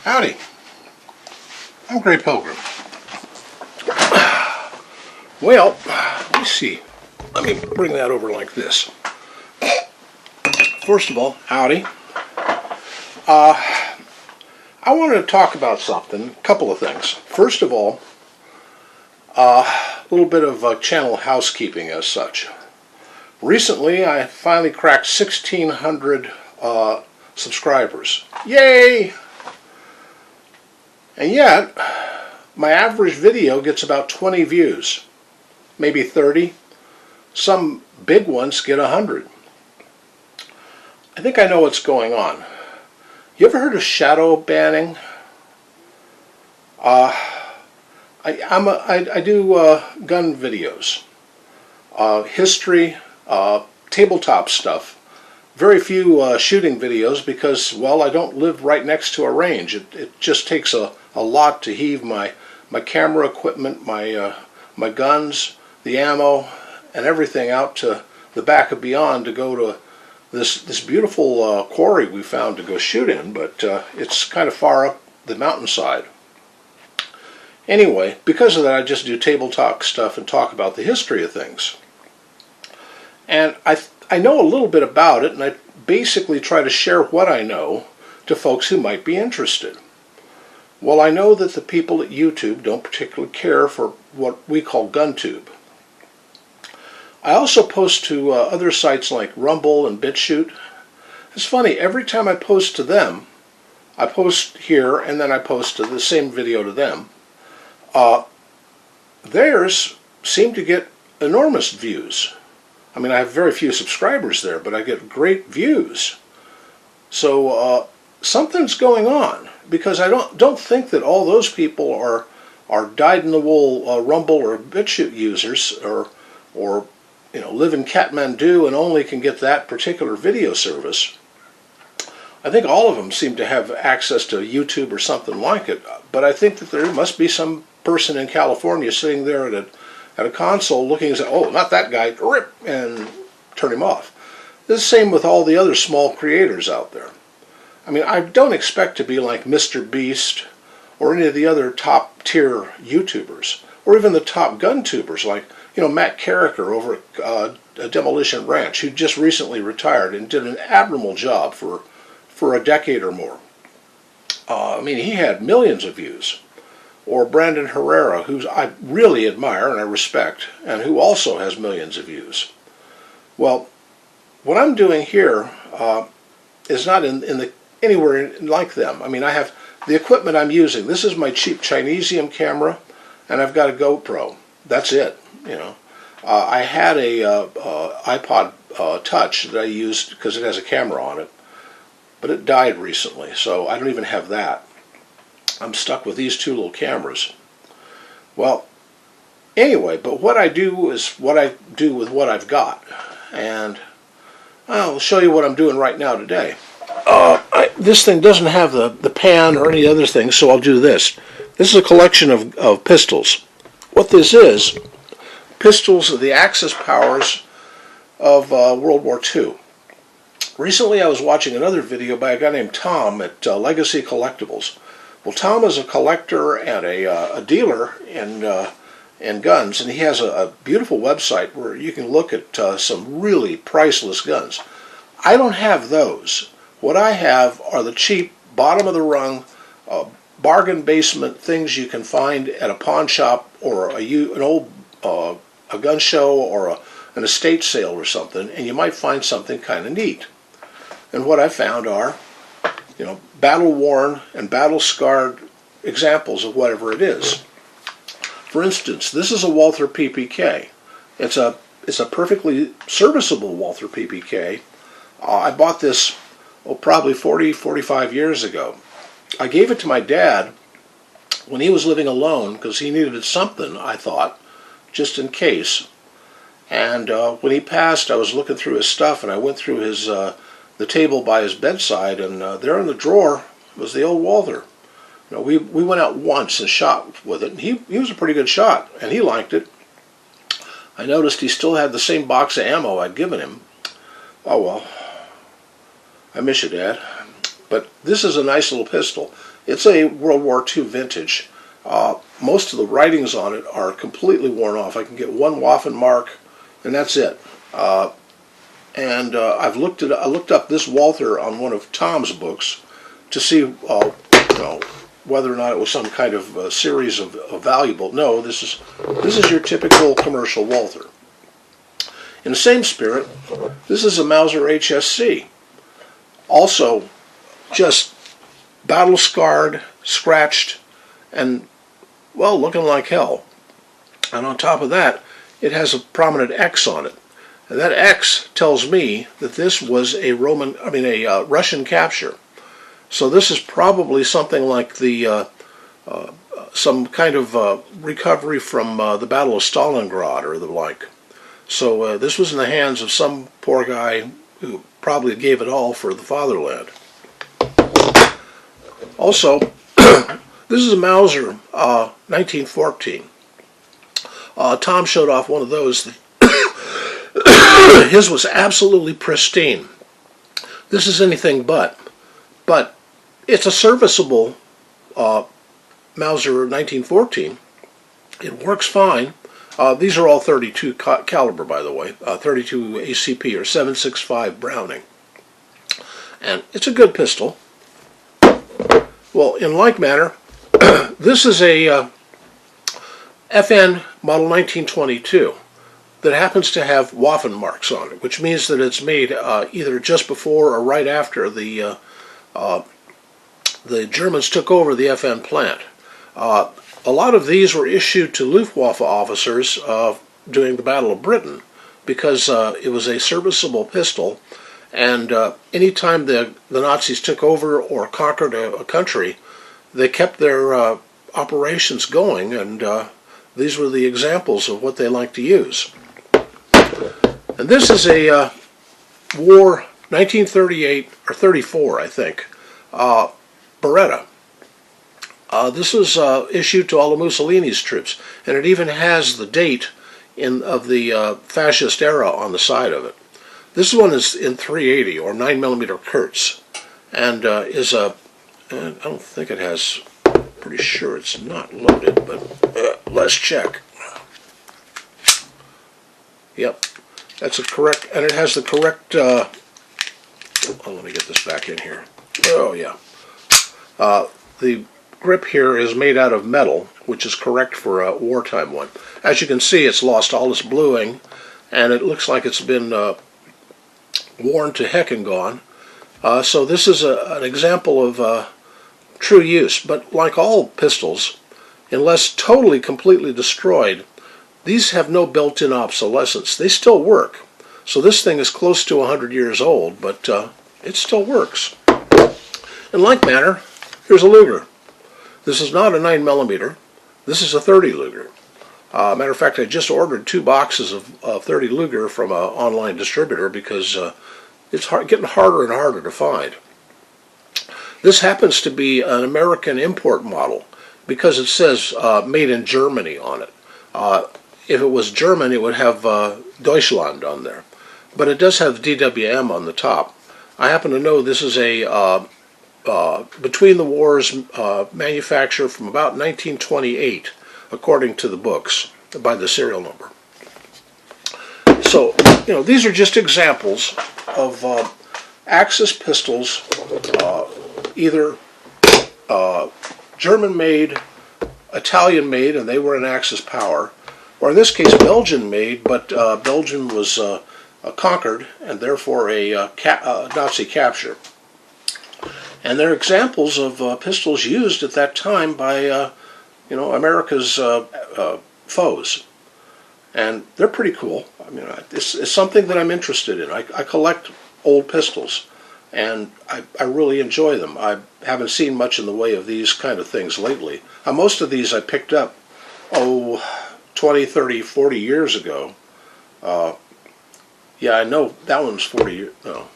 Howdy, I'm Grey Pilgrim. Well, let me see. Let me bring that over like this. First of all, howdy. I wanted to talk about something, a couple of things. First of all, a little bit of channel housekeeping as such. Recently, I finally cracked 1,600 subscribers. Yay! And yet, my average video gets about 20 views, maybe 30. Some big ones get 100. I think I know what's going on. You ever heard of shadow banning? I do gun videos, history, tabletop stuff. Very few shooting videos because, well, I don't live right next to a range. It just takes a lot to heave my camera equipment, my guns, the ammo, and everything out to the back of beyond to go to this beautiful quarry we found to go shoot in, but it's kind of far up the mountainside. Anyway, because of that, I just do tabletop stuff and talk about the history of things. And I know a little bit about it, and I basically try to share what I know to folks who might be interested. Well, I know that the people at YouTube don't particularly care for what we call GunTube. I also post to other sites like Rumble and Bitchute. It's funny, every time I post to them, I post here and then I post to the same video to them. Theirs seem to get enormous views. I mean, I have very few subscribers there, but I get great views. So something's going on, because I don't think that all those people are dyed-in-the-wool Rumble or BitChute users, or live in Kathmandu and only can get that particular video service. I think all of them seem to have access to YouTube or something like it, but I think that there must be some person in California sitting there at a console looking and saying, oh, not that guy, rip, and turn him off. This is the same with all the other small creators out there. I mean, I don't expect to be like Mr. Beast or any of the other top tier YouTubers, or even the top gun tubers like Matt Carricker over at Demolition Ranch, who just recently retired and did an admirable job for a decade or more. I mean, he had millions of views. Or Brandon Herrera, who I really admire and I respect, and who also has millions of views. Well, what I'm doing here is not anywhere like them. I mean, I have the equipment I'm using. This is my cheap Chinesium camera, and I've got a GoPro. That's it. I had a iPod Touch that I used because it has a camera on it, but it died recently, so I don't even have that. I'm stuck with these two little cameras. Well, anyway, but what I do is what I do with what I've got, and I'll show you what I'm doing right now today. This thing doesn't have the pan or any other thing, so I'll do this. This is a collection of pistols. What this is, pistols are the Axis powers of World War II. Recently I was watching another video by a guy named Tom at Legacy Collectibles. Well, Tom is a collector and a dealer in guns, and he has a beautiful website where you can look at some really priceless guns. I don't have those. What I have are the cheap, bottom-of-the-rung, bargain basement things you can find at a pawn shop or an old a gun show or an estate sale or something, and you might find something kind of neat. And what I found are, battle-worn and battle-scarred examples of whatever it is. For instance, this is a Walther PPK. It's a perfectly serviceable Walther PPK. I bought this probably 45 years ago. I gave it to my dad when he was living alone because he needed something, I thought, just in case. And when he passed, I was looking through his stuff, and I went through the table by his bedside, and there in the drawer was the old Walther. We went out once and shot with it, and he was a pretty good shot, and he liked it. I noticed he still had the same box of ammo I'd given him. Oh well, I miss you, Dad. But this is a nice little pistol. It's a World War II vintage. Most of the writings on it are completely worn off. I can get one Waffen mark, and that's it. I looked up this Walther on one of Tom's books to see, whether or not it was some kind of series of valuable. No, this is your typical commercial Walther. In the same spirit, this is a Mauser HSC. Also, just battle scarred, scratched, and, well, looking like hell. And on top of that, it has a prominent X on it. And that X tells me that this was a Russian capture. So this is probably something like some kind of recovery from the Battle of Stalingrad or the like. So this was in the hands of some poor guy who probably gave it all for the fatherland. Also, this is a Mauser 1914. Tom showed off one of those. His was absolutely pristine. This is anything but it's a serviceable Mauser 1914. It works fine. These are all 32 caliber, by the way, 32 ACP or 7.65 Browning, and it's a good pistol. Well, in like manner, this is a FN model 1922 that happens to have Waffen marks on it, which means that it's made either just before or right after the Germans took over the FN plant. A lot of these were issued to Luftwaffe officers during the Battle of Britain because it was a serviceable pistol, and anytime the Nazis took over or conquered a country, they kept their operations going, and these were the examples of what they liked to use. And this is a War 1938 or 34, I think, Beretta. This was issued to all of Mussolini's troops, and it even has the date of the fascist era on the side of it. This one is in 380 or 9mm Kurz, and is a. I don't think it has. Pretty sure it's not loaded, but let's check. Yep, that's a correct, and it has the correct. Oh, let me get this back in here. Oh yeah, the grip here is made out of metal, which is correct for a wartime one. As you can see, it's lost all its bluing, and it looks like it's been worn to heck and gone. So this is an example of true use, but like all pistols, unless totally completely destroyed, these have no built-in obsolescence. They still work. So this thing is close to 100 years old, but it still works. In like manner, here's a Luger. This is not a 9mm. This is a 30 Luger. Matter of fact, I just ordered 2 boxes of 30 Luger from an online distributor because it's getting harder and harder to find. This happens to be an American import model because it says made in Germany on it. If it was German, it would have Deutschland on there. But it does have DWM on the top. I happen to know this is a between the wars manufacture from about 1928, according to the books, by the serial number. So, these are just examples of Axis pistols, either German-made, Italian-made, and they were an Axis power, or in this case Belgian-made, but Belgium was conquered and therefore a Nazi capture. And they're examples of pistols used at that time by, America's foes. And they're pretty cool. I mean, it's something that I'm interested in. I collect old pistols, and I really enjoy them. I haven't seen much in the way of these kind of things lately. Most of these I picked up, 20, 30, 40 years ago. Yeah, I know that one's 40 years. No.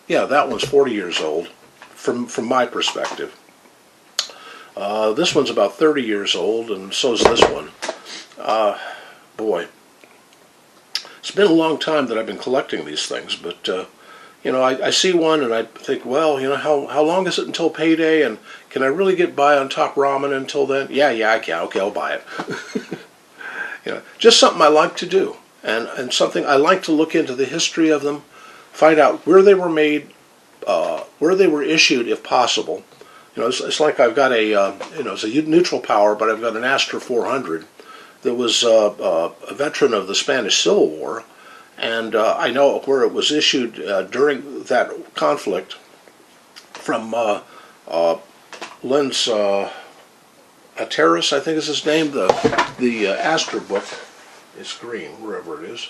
Yeah, that one's 40 years old. From my perspective. This one's about 30 years old, and so is this one. Boy, it's been a long time that I've been collecting these things, but You know, I see one and I think, well, you know, how long is it until payday, and can I really get by on top ramen until then? Yeah, I can. Okay, I'll buy it. You know, just something I like to do, and something I like to look into the history of them, find out where they were made, where they were issued, if possible. You know, it's like I've got a, you know, it's a neutral power, but I've got an Astra 400 that was a veteran of the Spanish Civil War, and I know where it was issued during that conflict from Lens Ateris, I think is his name. The Astra book. It's green, wherever it is.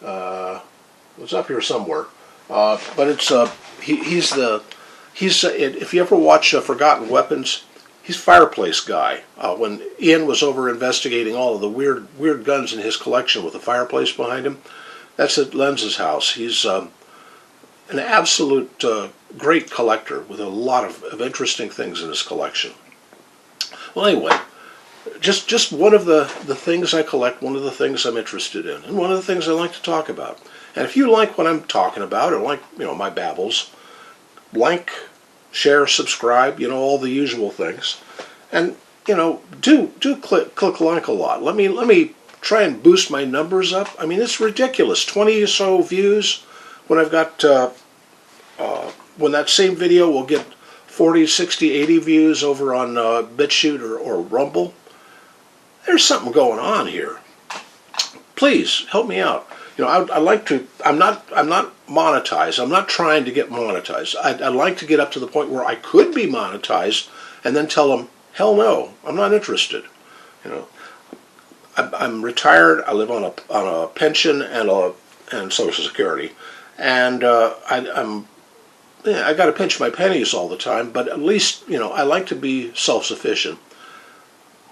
It's up here somewhere. But it's he's if you ever watch Forgotten Weapons, he's fireplace guy. When Ian was over investigating all of the weird guns in his collection with the fireplace behind him, that's at Lens's house. He's an absolute great collector with a lot of interesting things in his collection. Well, anyway, just one of the things I collect, one of the things I'm interested in, and one of the things I like to talk about. And if you like what I'm talking about, or like, you know, my babbles, like, share, subscribe, you know, all the usual things. And, you know, do click like a lot. Let me try and boost my numbers up. I mean, it's ridiculous. 20 or so views when I've got when that same video will get 40, 60, 80 views over on Bitchute or Rumble. There's something going on here. Please help me out. You know, I'd like to. I'm not monetized. I'm not trying to get monetized. I'd like to get up to the point where I could be monetized, and then tell them, hell no, I'm not interested. You know, I'm retired. I live on a pension and Social Security, and I got to pinch my pennies all the time. But at least, you know, I like to be self-sufficient.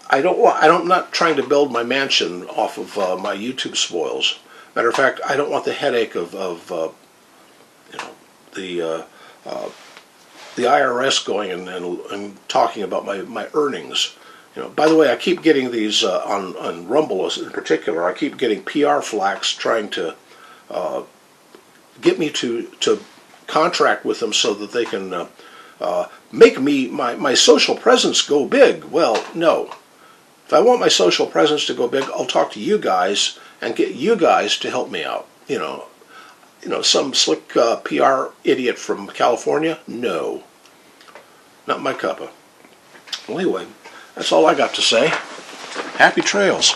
I'm not trying to build my mansion off of my YouTube spoils. Matter of fact, I don't want the headache of you know, the IRS going and talking about my earnings. You know, by the way, I keep getting these on Rumble in particular. I keep getting PR flacks trying to get me to contract with them so that they can make me my social presence go big. Well, no. If I want my social presence to go big, I'll talk to you guys and get you guys to help me out. You know, some slick PR idiot from California? No, not my cuppa. Well, anyway, that's all I got to say. Happy trails.